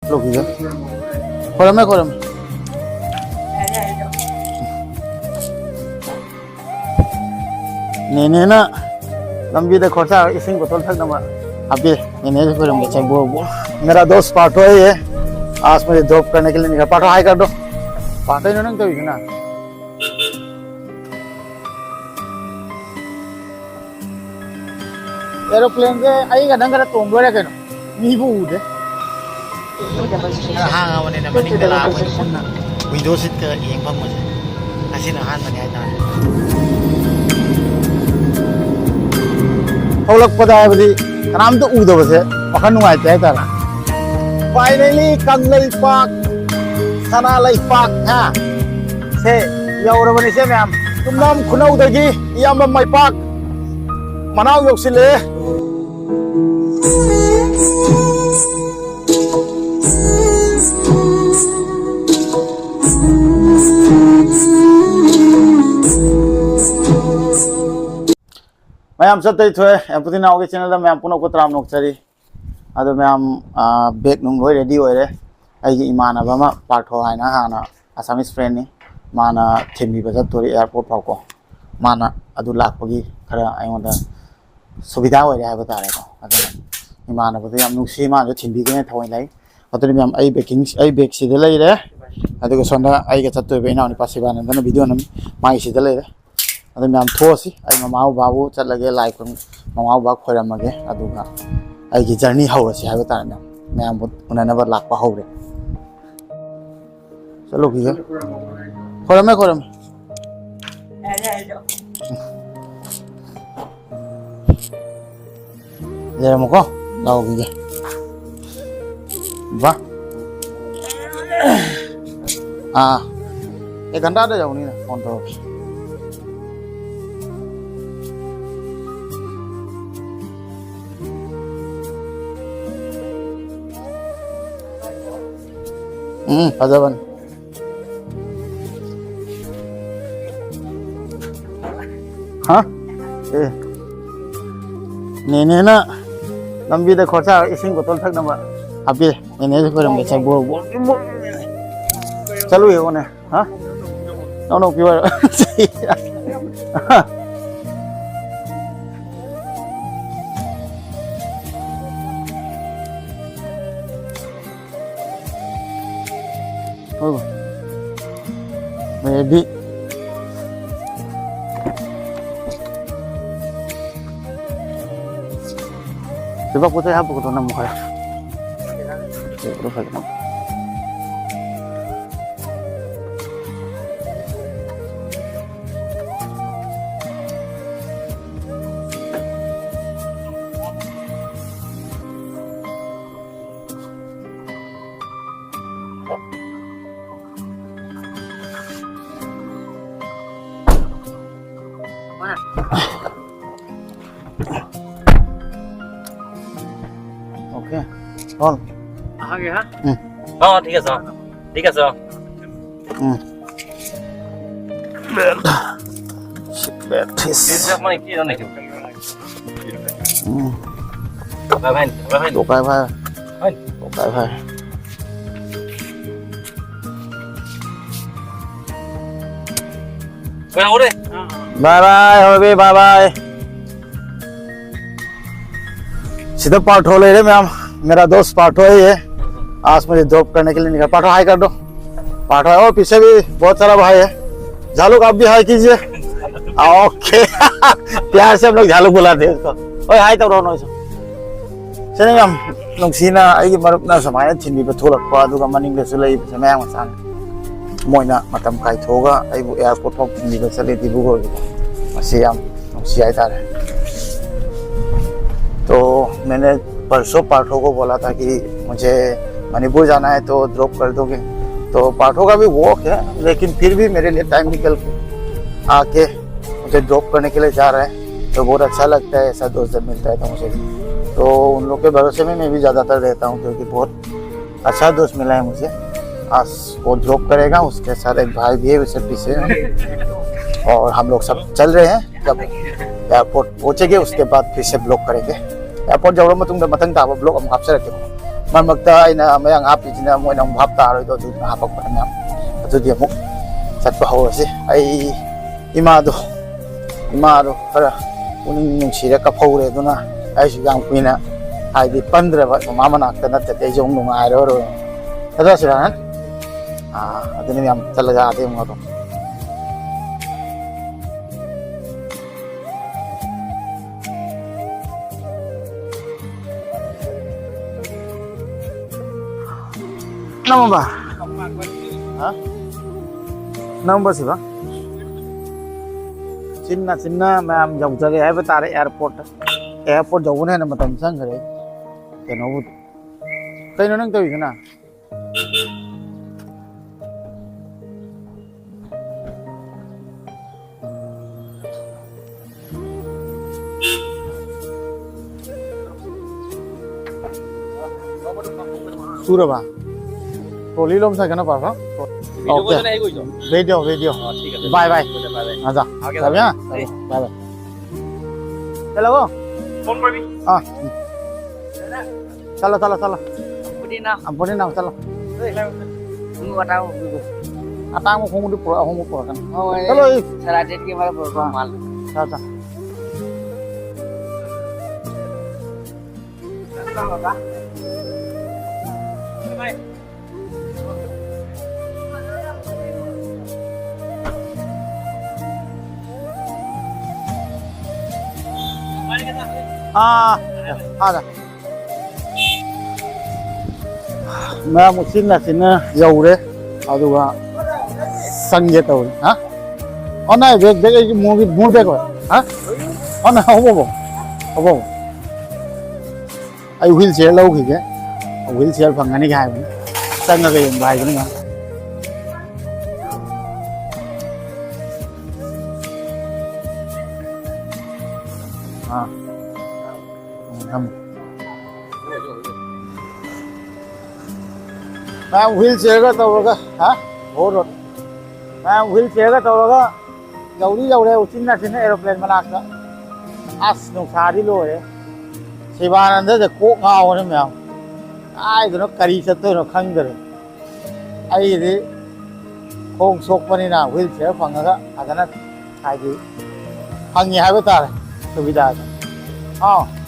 लोग खोलम खोलम नेने ना लंबी दे खर्चा इसिंग बोतल तक नंबर अभी नेने से खोलम बच्चा वो मेरा दोस्त पाठो है ये आज मुझे ड्रॉप करने के लिए निकला पाठो हाई कर दो पाठो इन्होंने तो इतना एरोप्लेन के आई का नंगर तो उम्र है क्या नीबू उड़े हाँ वाले ना बनी कला विंडो सीट का ये पंग मुझे ऐसी ना हाथ बने आया था लोग पता है बड़ी नाम तो उड़ो बस है पकड़ नुआ है तारा फाइनली कंगले पाक सनाले पाक हाँ से या और बनी से मैं तुम नाम खुना उधरगी या मैं पाक मनाओ योग से ले मैं हम सब तरी थोड़े एम्पुती नाव के चैनल में हम पुनः को तराम नोकचरी अदो मैं हम बैग नुंग लोई रेडी हो रहे आई इमाना बमा पार्ट हो है ना हाना असामिस फ्रेंड ने माना थिमी बजट तोरी एयरपोर्ट फाउ को माना अदु लाख पगी खरा आई वांदा सुविधा हो रहा है बता रहे को अदो इमाना बतो हम नुसी मान जो थिमी के थोई लाई अदो मैं हम आई बेकिंग आई बेग से ले रे अदो को सोंदा आई के चत्तो बेना नि पासिबा न वीडियो न माई से ले रे अदो मैं हम थोसी आई ममाऊ बाबू चल लगे लाइक ममाऊ बाग खोरमगे अदुगा आई की जर्नी हौरसी है बता रहे मैं हम उन्हें लाख पा हौरे चलो की खोरमे खोरमे ले मुको लाओ की वाह एक घंटा दे जाऊँ नहीं ना फोन तो पजावन हाँ नेने ना लंबी दे खर्चा इसिंग बोतल तक नंबर अभी नेने से खोलम बच्चा वो चलो ये कौन है हाँ no pure Maybe sebab putih apa kau nama kaya? Terus lagi nama. Okay कौन आ गया हाँ ठीक है sir बैठिस mana itu nih Bye Tokai bhai udah bye होबे bye सीधा पाठो ले रहे मैम मेरा दोस्त पाठो है ये आज मुझे ड्रॉप करने के लिए निकला पाठो हाई कर दो पाठो है और पीछे भी बहुत सारा भाई है झालुक आप भी हाई कीजिए ओके प्यार से हम लोग झालुक बुलाते हैं उसको ओए हाई तब रोनो चलिए मैम नुसीना आई मरुपना समाय छिंबी पे थोलक पा दुगा मनिंग ले सुलई समय मसान मोइना मतम काई थोगा आई वो एयरपोर्ट पर छिंबी पे चले दिबुगो मसी हम नुसी आई तारे तो मैंने परसों पाठो को बोला था कि मुझे मणिपुर जाना है तो ड्रॉप कर दोगे तो पाठो का भी वॉक है लेकिन फिर भी मेरे लिए टाइम निकल के आके मुझे ड्रॉप करने के लिए जा रहा है तो बहुत अच्छा लगता है ऐसा दोस्त जब मिलता है तो मुझे तो उन लोग के भरोसे में मैं भी ज़्यादातर रहता हूँ क्योंकि बहुत अच्छा दोस्त मिला है मुझे आज वो ड्रॉप करेगा उसके साथ एक भाई भी है उसे पीछे और हम लोग सब चल रहे हैं जब एयरपोर्ट पहुँचेंगे उसके बाद फिर से ब्लॉक करेंगे एयरपोर्ट जब मतंग ताब ब्लॉक हम आपसे रखे ꯃꯔꯛꯇ ꯑꯩꯅ ꯃꯌꯥꯡ ꯍꯥꯞꯄꯤꯁꯤꯅ ꯃꯣꯏꯅ ꯑꯃꯨꯛ ꯍꯥꯞ ꯇꯥꯔꯣꯏꯗꯣ ꯑꯗꯨꯅ ꯍꯥꯞꯄꯛꯄ ꯃꯌꯥꯝ ꯑꯗꯨꯗꯤ ꯑꯃꯨꯛ ꯆꯠꯄ ꯍꯧꯔꯁꯤ ꯑꯩ ꯏꯃꯥꯗꯣ ꯈꯔ ꯄꯨꯛꯅꯤꯡ ꯅꯨꯡꯁꯤꯔ ꯀꯞꯍꯧꯔꯦ ꯑꯗꯨꯅ ꯑꯩꯁꯨ ꯌꯥꯝ ꯀꯨꯏꯅ ꯍꯥꯏꯗꯤ ꯄꯟꯗ꯭ꯔꯕ ꯃꯃꯥ ꯃꯅꯥꯛꯇ ꯅꯠꯇ꯭ꯔꯗꯤ ꯑꯩꯁꯨ ꯑꯃꯨꯛ ꯅꯨꯡꯉꯥꯏꯔꯔꯣꯏ ꯆꯠꯂꯁꯤꯔ ꯑꯗꯨꯅꯤ ꯌꯥꯝ ꯆꯠꯂꯒ ꯑꯗꯩ ꯑꯃꯨꯛ ꯑꯗꯨꯝ Nama Hah? Nama sih bang? Cina ma'am जब जगह है बता रहे एयरपोर्ट जाऊँ ना मतलब संग करे क्या ना वो कहीं ना तो इतना सूरबा टोली लोग से क्या पापा ओके वीडियो बाय बाय आजा चल यहाँ बाय बाय चलो वो फोन कर भी हाँ चलो Ampuni na, चलो tunggu atau आता हूँ होंगे पूरा kan oh चलो seradet gimana mal. चल ada मैं मुझे यौरे अदुगा संगे तौरी हाँ और ना बेग मूवी मूड बेग हाँ और ना हो आई व्हील चेयर लौखीगे व्हील चेयर फंगनी के हाय चंगा के भाई बनी हाँ मैं व्हील चेयर का तौरगा हाँ हो रो मैं व्हील चेयर का तौरगा यौरे उचिन्ना एरोप्लेन मनाक्ता अस नुसारी लोरे शिवानंद से कोक गावने मैम आइदनो करी चत्तोनो खंगदरे आइदि खोंग सोकपनिना व्हील चेयर फंगगा अदना हाइदि फंगी हाइबे तारे सुविधा हाँ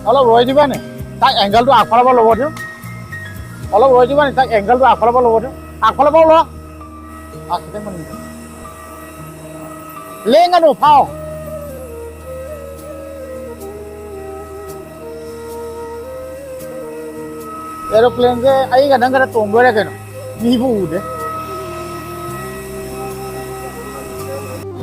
অলপ ৰৈ দিবা নে তাক এংগলটো আগফালৰ পৰা ল'ব দিওঁ অলপ ৰৈ দিবা নে তাক এংগলটো আগফালৰ পৰা ল'ব দিওঁ আগফালৰ পৰা লোৱা আখতে মানে লেংগানো ফাও एरोप्लेन से आई का ढंग से तोंग रहे कनो नीबू उड़े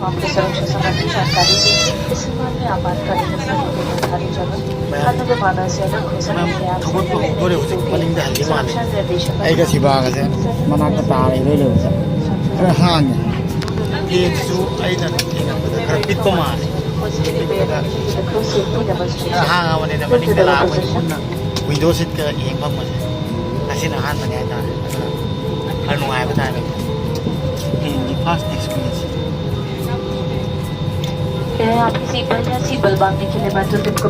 आपको सुरक्षा संबंधी जानकारी देंगे इस संबंध में आपातकालीन निर्धारित जगह खाद्य विभाग से अलग घोषणा किया सुरक्षा निर्देशों आई का सिबा का से मना का तारे ले अरे हाँ ने ये जो आई ना कर पिट को मार हाँ वाले ना मनी का लाभ विंडो सीट का एक बार मुझे ऐसे ना हाथ बनाया था हर नुआई बता रहे ये फर्स्ट एक्सपीरियंस आपकी सीट पर या सीट बल बांधने के लिए मैं तो तुमको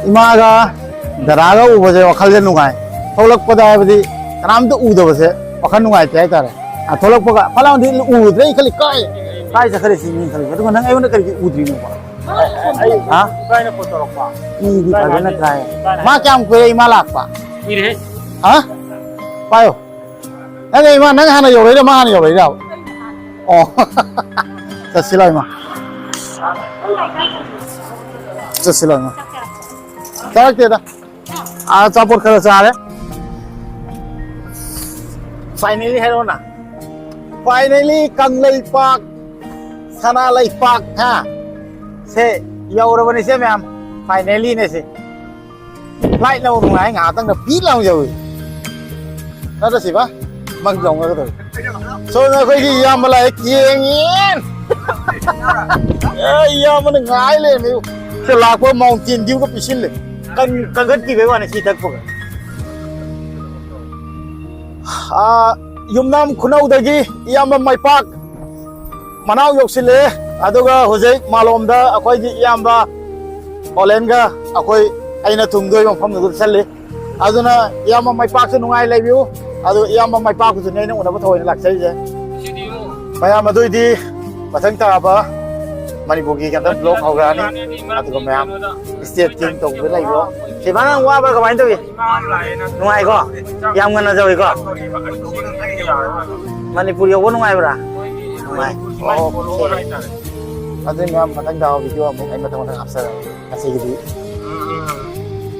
इमागा दरागा उबसे वखल से नुगाय थोलक पदा है नाम तो उदबसे वखल नुगाय ते तारे आ थोलक पगा फलां दी उद्रे खली काय से खरे सिनी खली तो नंग आइवन करी उद्री नु हां काय न फोटो रखपा ई दी फगन ट्राय मा क्याम को इमा लाकपा 이래 हां पायो नंग इमा नंग हाना योरे मा हाना योरे दा ओ ससिला इमा ससिला इमा चालते आज चापोट खरं चाले फाइनली है ना फाइनली कंगलई पाक सना लई पाक हा से यौरबनी से मैम फाइनली ने से flight low नुंगाय nga tang da pi law yo na da si ba mang jong ga to so na khoi ki yam la kieng yin yam na ngai le mi se la ko mountain view ko pisin le kan kan ki be wa ne si tak ko yumnam khunau dagi iyamba maipak manau yoksile aduga hojai malom da akhoi gi iyamba polen ga akhoi aina thungdoi mafam du challe aduna iyamba maipak su nungai leibiu adu iyamba maipak su nei na unaba thoi lak chai je maya madoi di pathang ta ba manipugi kan blog hoga ni aduga mayam state team to be lai bro si bana wa ba ka bain to bi nungai ko yam ngana jawi ko Manipur yo nungai bra nungai oh adu mayam pathang da video mo ai matang apsa kasi gidi